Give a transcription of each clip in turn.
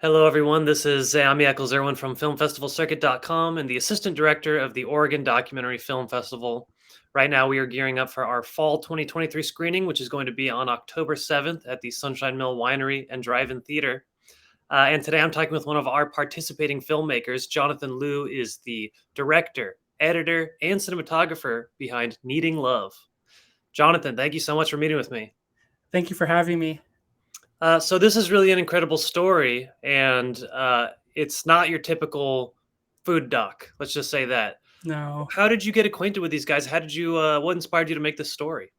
Hello, everyone. This is Zami Eccles-Irwin from FilmFestivalCircuit.com and the Assistant Director of the Oregon Documentary Film Festival. Right now, we are gearing up for our Fall 2023 screening, which is going to be on October 7th at the Sunshine Mill Winery and Drive-In Theater. And today I'm talking with one of our participating filmmakers. Jonathan Liu is the director, editor, and cinematographer behind Kneading Love. Jonathan, thank you so much for meeting with me. Thank you for having me. So this is really an incredible story, and it's not your typical food doc. Let's just say that. No. How did you get acquainted with these guys? How did you? What inspired you to make this story?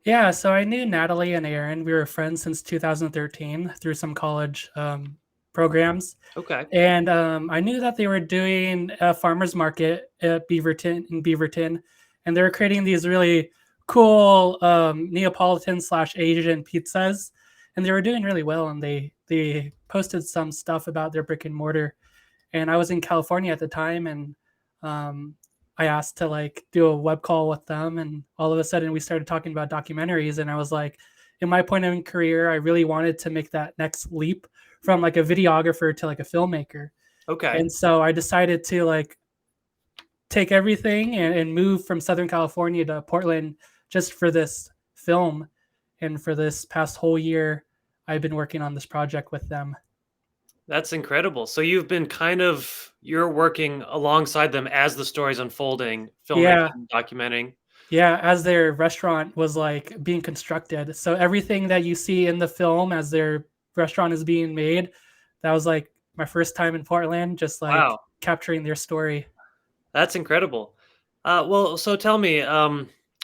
Yeah, so I knew Natalie and Aaron. We were friends since 2013 through some college programs. Okay. And I knew that they were doing a farmer's market at Beaverton, and they were creating these really cool Neapolitan slash Asian pizzas, and they were doing really well. And they posted some stuff about their brick and mortar, and I was in California at the time, and um, I asked to like do a web call with them, and all of a sudden we started talking about documentaries, and I was like, in my point in career, I really wanted to make that next leap from like a videographer to like a filmmaker, Okay. and so I decided to like take everything and move from Southern California to Portland just for this film, and for this past whole year, I've been working on this project with them. That's incredible. So you've been you're working alongside them as the story's unfolding, Yeah, filmmaking, documenting. Yeah, as their restaurant was like being constructed. So everything that you see in the film as their restaurant is being made, that was like my first time in Portland, just like Wow, capturing their story. that's incredible. Well, so tell me,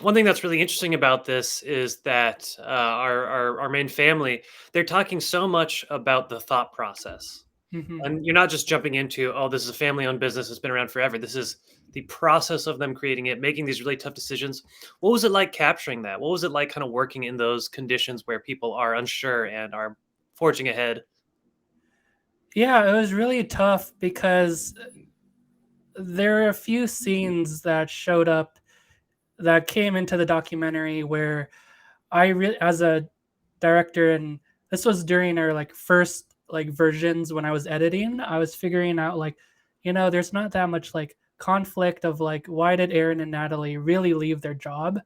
one thing that's really interesting about this is that our main family, they're talking so much about the thought process. Hmm. And you're not just jumping into, oh, this is a family-owned business that's been around forever. This is the process of them creating it, making these really tough decisions. What was it like capturing that? What was it like kind of working in those conditions where people are unsure and are forging ahead? Yeah, it was really tough because there are a few scenes that showed up that came into the documentary where as a director, and this was during our like first like versions when I was editing, I was figuring out like, there's not that much like conflict of like why did Aaron and Natalie really leave their job,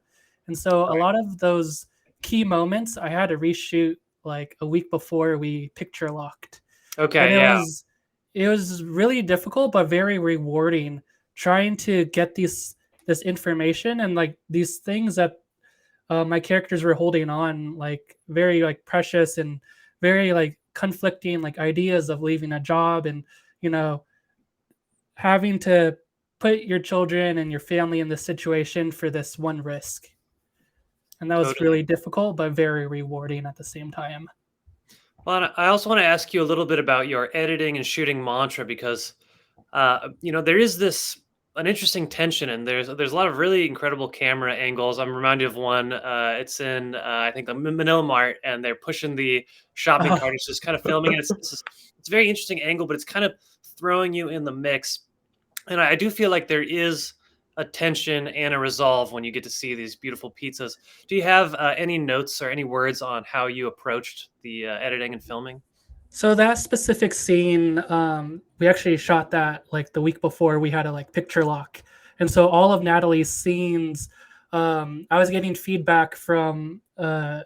and so a Right. lot of those key moments I had to reshoot like a week before we picture locked, and Okay, it yeah, was it was really difficult but very rewarding trying to get this information and like these things that my characters were holding on like very like precious and very like conflicting like ideas of leaving a job, and you know having to put your children and your family in this situation for this one risk, and that was totally. really difficult but very rewarding at the same time. Well, and I also want to ask you a little bit about your editing and shooting mantra because there is this an interesting tension, and there's a lot of really incredible camera angles. I'm reminded of one. It's in I think the Manila Mart, and they're pushing the shopping Oh. cart. It's just kind of filming, and it's a very interesting angle, but it's kind of throwing you in the mix. And I do feel like there is a tension and a resolve when you get to see these beautiful pizzas. Do you have any notes or any words on how you approached the editing and filming? So that specific scene, we actually shot that like the week before we had a like picture lock, and so all of Natalie's scenes, I was getting feedback from. I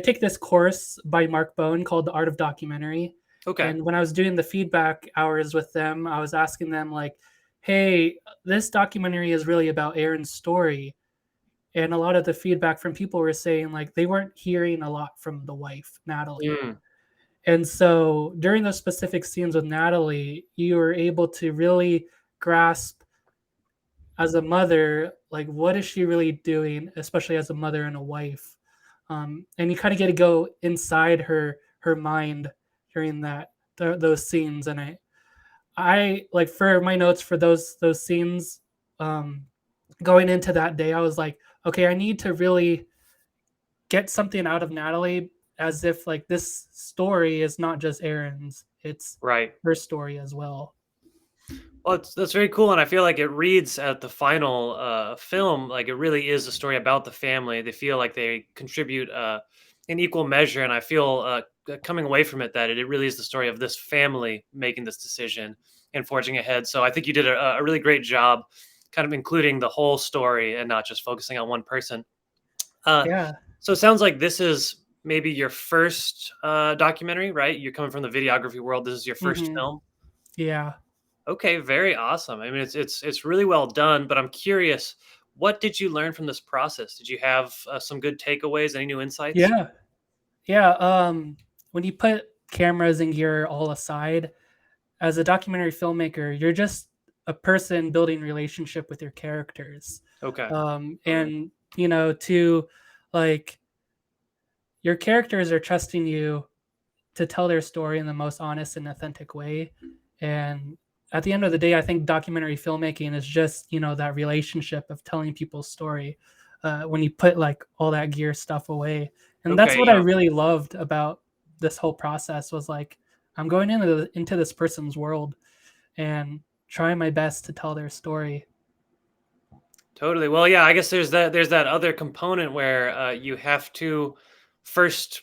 take this course by Mark Bone called The Art of Documentary, Okay. and when I was doing the feedback hours with them, I was asking them like, "Hey, this documentary is really about Aaron's story." And a lot of the feedback from people were saying like they weren't hearing a lot from the wife, Natalie, Mm, and so during those specific scenes with Natalie, you were able to really grasp as a mother, like what is she really doing, especially as a mother and a wife. And you kind of get to go inside her mind during those scenes. And I like for my notes for those scenes, um, going into that day, I was like, okay, I need to really get something out of Natalie, as if like this story is not just Aaron's, it's right. her story as well. Well, that's very cool, and I feel like it reads at the final film like it really is a story about the family. They feel like they contribute in equal measure, and I feel coming away from it that it really is the story of this family making this decision and forging ahead. So I think you did a really great job, kind of including the whole story and not just focusing on one person. Uh, Yeah. so it sounds like this is maybe your first documentary, right? You're coming from the videography world. This is your first Hmm. film. Yeah. Okay, very awesome. I mean, it's really well done. But I'm curious, what did you learn from this process? Did you have some good takeaways? Any new insights? Yeah. Yeah. When you put cameras and gear all aside, as a documentary filmmaker, you're just a person building relationship with your characters. Okay. Okay. And to like your characters are trusting you to tell their story in the most honest and authentic way. And at the end of the day, I think documentary filmmaking is just, that relationship of telling people's story when you put like all that gear stuff away. And that's Okay. what I Yeah. really loved about this whole process was like, I'm going into this person's world and trying my best to tell their story. Totally. Well, yeah. I guess there's that other component where you have to first,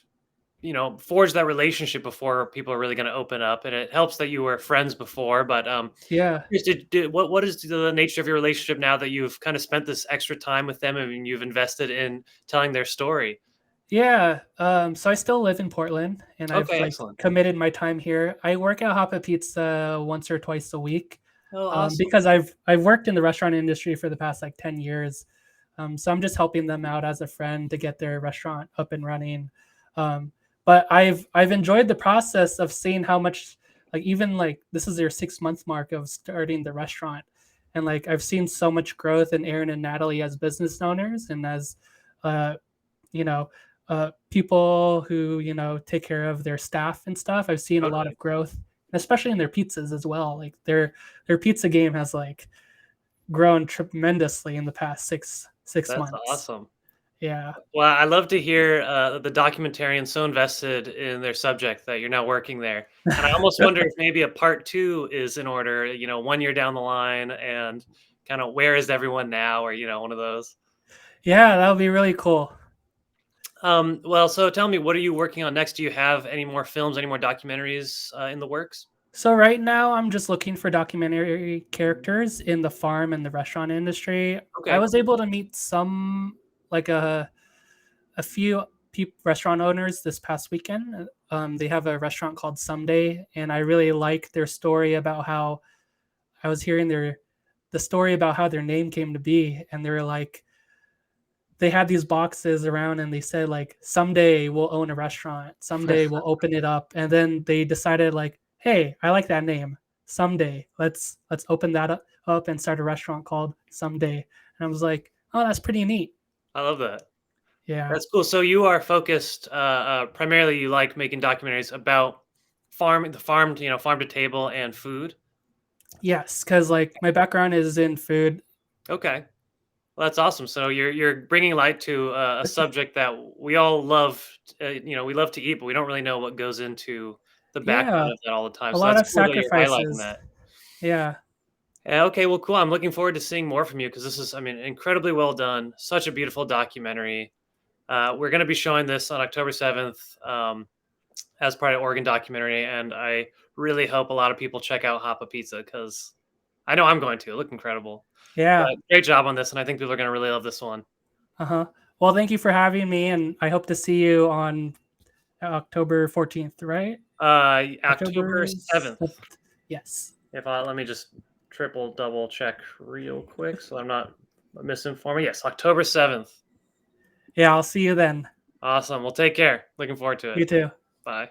forge that relationship before people are really going to open up, and it helps that you were friends before. But Yeah. what is the nature of your relationship now that you've kind of spent this extra time with them and you've invested in telling their story? Yeah. So I still live in Portland and I've Okay. like Excellent. committed my time here. I work at Hapa Pizza once or twice a week. Oh, awesome. Because I've worked in the restaurant industry for the past like 10 years. So I'm just helping them out as a friend to get their restaurant up and running. Um, but I've enjoyed the process of seeing how much like even like this is their 6 month mark of starting the restaurant. And like I've seen so much growth in Aaron and Natalie as business owners and as uh, you know, people who take care of their staff and stuff. I've seen a lot Totally. of growth, especially in their pizzas as well. Like their pizza game has like grown tremendously in the past six That's months. awesome. Yeah, Well, I love to hear the documentarian so invested in their subject that you're now working there. And I almost wonder if maybe a part two is in order, 1 year down the line, and kind of where is everyone now, or one of those. yeah, that would be really cool. Well, so tell me, what are you working on next? Do you have any more films, any more documentaries in the works? So right now, I'm just looking for documentary characters in the farm and the restaurant industry. I Okay, was cool. able to meet some like a few restaurant owners this past weekend. They have a restaurant called Someday, and I really like their story about how I was hearing the story about how their name came to be, and they were like they had these boxes around, and they said like someday we'll own a restaurant, someday we'll open it up, and then they decided like, hey, I like that name, Someday. Let's open that up and start a restaurant called Someday. And I was like, oh, that's pretty neat. I love that. Yeah. That's cool. So you are focused primarily. You like making documentaries about farm, farm to table and food. Yes, because like my background is in food. Okay. Well, that's awesome. So you're bringing light to a subject that we all love. We love to eat, but we don't really know what goes into the background Yeah, of that all the time. a So lot that's of cool that you're highlighting sacrifices. that. Yeah. Yeah, okay, well, cool. I'm looking forward to seeing more from you because this is, I mean, incredibly well done. Such a beautiful documentary. We're going to be showing this on October 7th as part of Oregon Documentary, and I really hope a lot of people check out Hapa Pizza because I know I'm going to. It looked incredible. But Yeah. great job on this, and I think people are going to really love this one. Uh-huh. Well, thank you for having me, and I hope to see you on October 14th, right? October October 7th. 7th. Yes. If I let me just triple double check real quick so I'm not misinforming. Yes, October 7th. Yeah, I'll see you then. Awesome. Well, take care. Looking forward to it. You too. Bye.